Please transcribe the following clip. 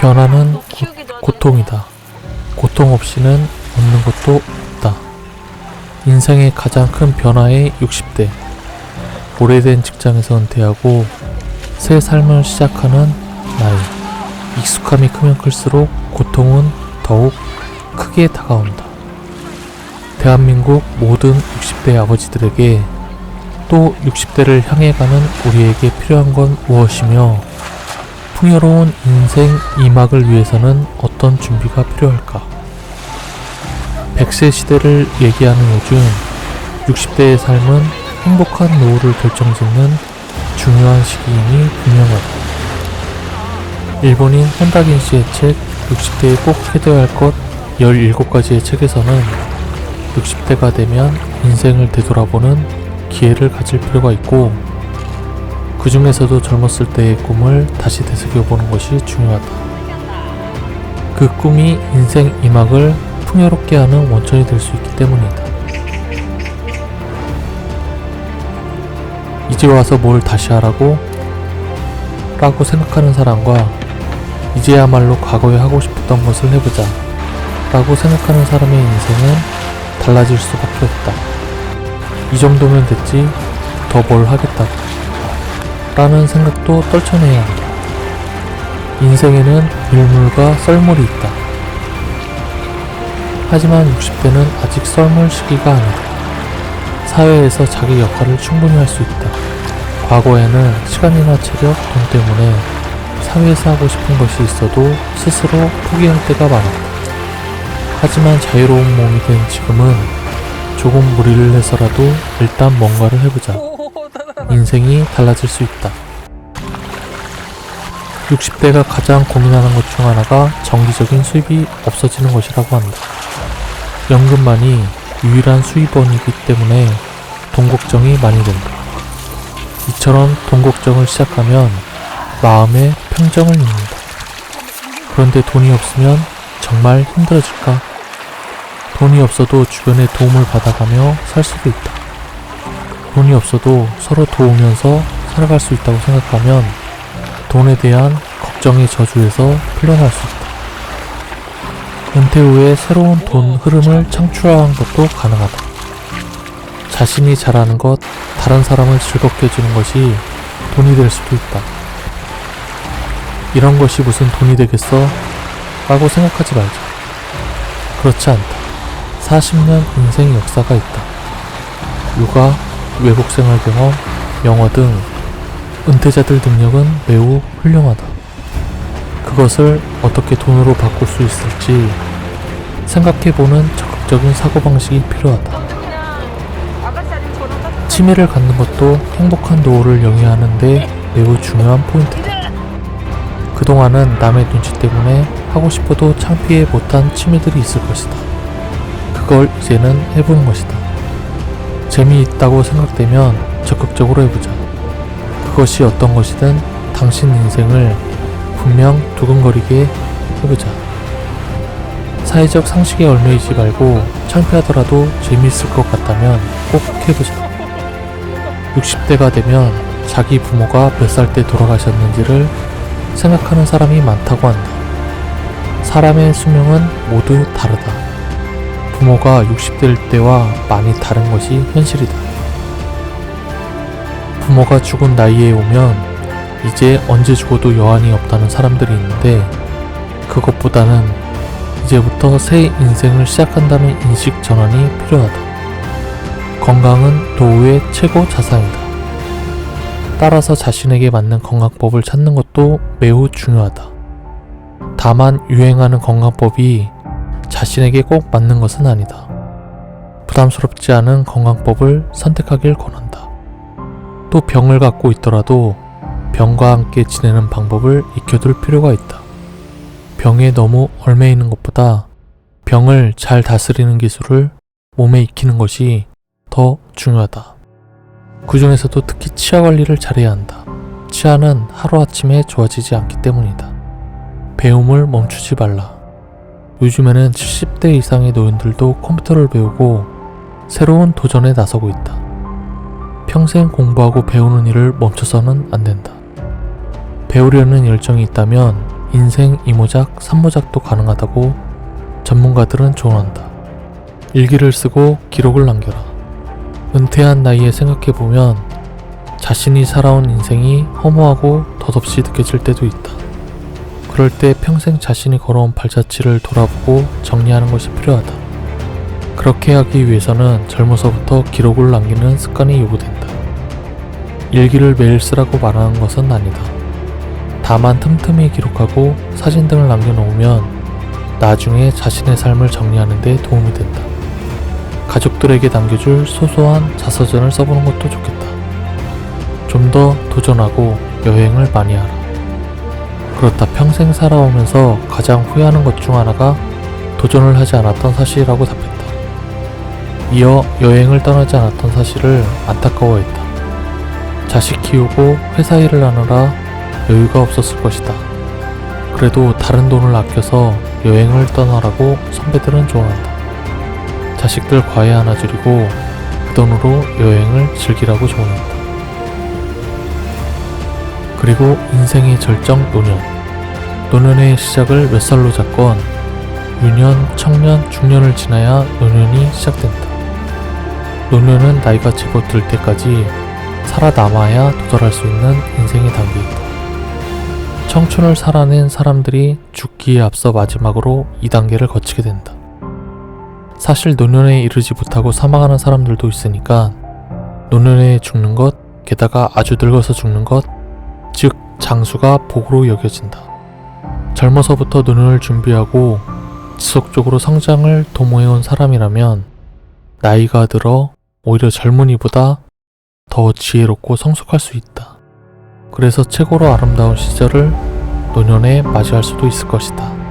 변화는 고통이다. 고통 없이는 얻는 것도 없다. 인생의 가장 큰 변화의 60대. 오래된 직장에서 은퇴하고 새 삶을 시작하는 나이. 익숙함이 크면 클수록 고통은 더욱 크게 다가온다. 대한민국 모든 60대 아버지들에게 또 60대를 향해 가는 우리에게 필요한 건 무엇이며 풍요로운 인생 2막을 위해서는 어떤 준비가 필요할까? 100세 시대를 얘기하는 요즘 60대의 삶은 행복한 노후를 결정짓는 중요한 시기임이 분명하다. 일본인 혼다긴 씨의 책 60대에 꼭 해둬야 할 것 17가지의 책에서는 60대가 되면 인생을 되돌아보는 기회를 가질 필요가 있고 그 중에서도 젊었을 때의 꿈을 다시 되새겨보는 것이 중요하다. 그 꿈이 인생 2막을 풍요롭게 하는 원천이 될 수 있기 때문이다. 이제 와서 뭘 다시 하라고? 라고 생각하는 사람과 이제야말로 과거에 하고 싶었던 것을 해보자 라고 생각하는 사람의 인생은 달라질 수밖에 없다. 이 정도면 됐지 더 뭘 하겠다고 라는 생각도 떨쳐내야 한다. 인생에는 일물과 썰물이 있다. 하지만 60대는 아직 썰물 시기가 아니다. 사회에서 자기 역할을 충분히 할 수 있다. 과거에는 시간이나 체력, 돈 때문에 사회에서 하고 싶은 것이 있어도 스스로 포기할 때가 많았다. 하지만 자유로운 몸이 된 지금은 조금 무리를 해서라도 일단 뭔가를 해보자. 인생이 달라질 수 있다. 60대가 가장 고민하는 것 중 하나가 정기적인 수입이 없어지는 것이라고 한다. 연금만이 유일한 수입원이기 때문에 돈 걱정이 많이 된다. 이처럼 돈 걱정을 시작하면 마음의 평정을 잃는다. 그런데 돈이 없으면 정말 힘들어질까? 돈이 없어도 주변의 도움을 받아가며 살 수도 있다. 돈이 없어도 서로 도우면서 살아갈 수 있다고 생각하면 돈에 대한 걱정의 저주에서 풀려날 수 있다. 은퇴 후에 새로운 돈 흐름을 창출하는 것도 가능하다. 자신이 잘하는 것, 다른 사람을 즐겁게 해주는 것이 돈이 될 수도 있다. 이런 것이 무슨 돈이 되겠어? 라고 생각하지 말자. 그렇지 않다. 40년 인생 역사가 있다. 육아, 외국생활 경험, 영어 등 은퇴자들 능력은 매우 훌륭하다. 그것을 어떻게 돈으로 바꿀 수 있을지 생각해보는 적극적인 사고방식이 필요하다. 취미를 갖는 것도 행복한 노후를 영위하는 데 매우 중요한 포인트다. 그동안은 남의 눈치 때문에 하고 싶어도 창피해 못한 취미들이 있을 것이다. 그걸 이제는 해보는 것이다. 재미있다고 생각되면 적극적으로 해보자. 그것이 어떤 것이든 당신 인생을 분명 두근거리게 해보자. 사회적 상식에 얽매이지 말고 창피하더라도 재미있을 것 같다면 꼭 해보자. 60대가 되면 자기 부모가 몇 살 때 돌아가셨는지를 생각하는 사람이 많다고 한다. 사람의 수명은 모두 다르다. 부모가 60대일 때와 많이 다른 것이 현실이다. 부모가 죽은 나이에 오면 이제 언제 죽어도 여한이 없다는 사람들이 있는데 그것보다는 이제부터 새 인생을 시작한다는 인식 전환이 필요하다. 건강은 노후의 최고 자산이다. 따라서 자신에게 맞는 건강법을 찾는 것도 매우 중요하다. 다만 유행하는 건강법이 자신에게 꼭 맞는 것은 아니다. 부담스럽지 않은 건강법을 선택하길 권한다. 또 병을 갖고 있더라도 병과 함께 지내는 방법을 익혀둘 필요가 있다. 병에 너무 얽매이는 것보다 병을 잘 다스리는 기술을 몸에 익히는 것이 더 중요하다. 그 중에서도 특히 치아 관리를 잘해야 한다. 치아는 하루아침에 좋아지지 않기 때문이다. 배움을 멈추지 말라. 요즘에는 70대 이상의 노인들도 컴퓨터를 배우고 새로운 도전에 나서고 있다. 평생 공부하고 배우는 일을 멈춰서는 안 된다. 배우려는 열정이 있다면 인생 2모작, 3모작도 가능하다고 전문가들은 조언한다. 일기를 쓰고 기록을 남겨라. 은퇴한 나이에 생각해보면 자신이 살아온 인생이 허무하고 덧없이 느껴질 때도 있다. 그럴 때 평생 자신이 걸어온 발자취를 돌아보고 정리하는 것이 필요하다. 그렇게 하기 위해서는 젊어서부터 기록을 남기는 습관이 요구된다. 일기를 매일 쓰라고 말하는 것은 아니다. 다만 틈틈이 기록하고 사진 등을 남겨놓으면 나중에 자신의 삶을 정리하는 데 도움이 된다. 가족들에게 남겨줄 소소한 자서전을 써보는 것도 좋겠다. 좀 더 도전하고 여행을 많이 하라. 그렇다 평생 살아오면서 가장 후회하는 것 중 하나가 도전을 하지 않았던 사실이라고 답했다. 이어 여행을 떠나지 않았던 사실을 안타까워했다. 자식 키우고 회사 일을 하느라 여유가 없었을 것이다. 그래도 다른 돈을 아껴서 여행을 떠나라고 선배들은 조언한다. 자식들 과외 하나 줄이고 그 돈으로 여행을 즐기라고 조언한다. 그리고 인생의 절정 노년. 노년의 시작을 몇 살로 잡건 유년, 청년, 중년을 지나야 노년이 시작된다. 노년은 나이가 제법 들 때까지 살아남아야 도달할 수 있는 인생의 단계이다. 청춘을 살아낸 사람들이 죽기에 앞서 마지막으로 이 단계를 거치게 된다. 사실 노년에 이르지 못하고 사망하는 사람들도 있으니까 노년에 죽는 것, 게다가 아주 늙어서 죽는 것, 즉 장수가 복으로 여겨진다. 젊어서부터 노년을 준비하고 지속적으로 성장을 도모해온 사람이라면 나이가 들어 오히려 젊은이보다 더 지혜롭고 성숙할 수 있다. 그래서 최고로 아름다운 시절을 노년에 맞이할 수도 있을 것이다.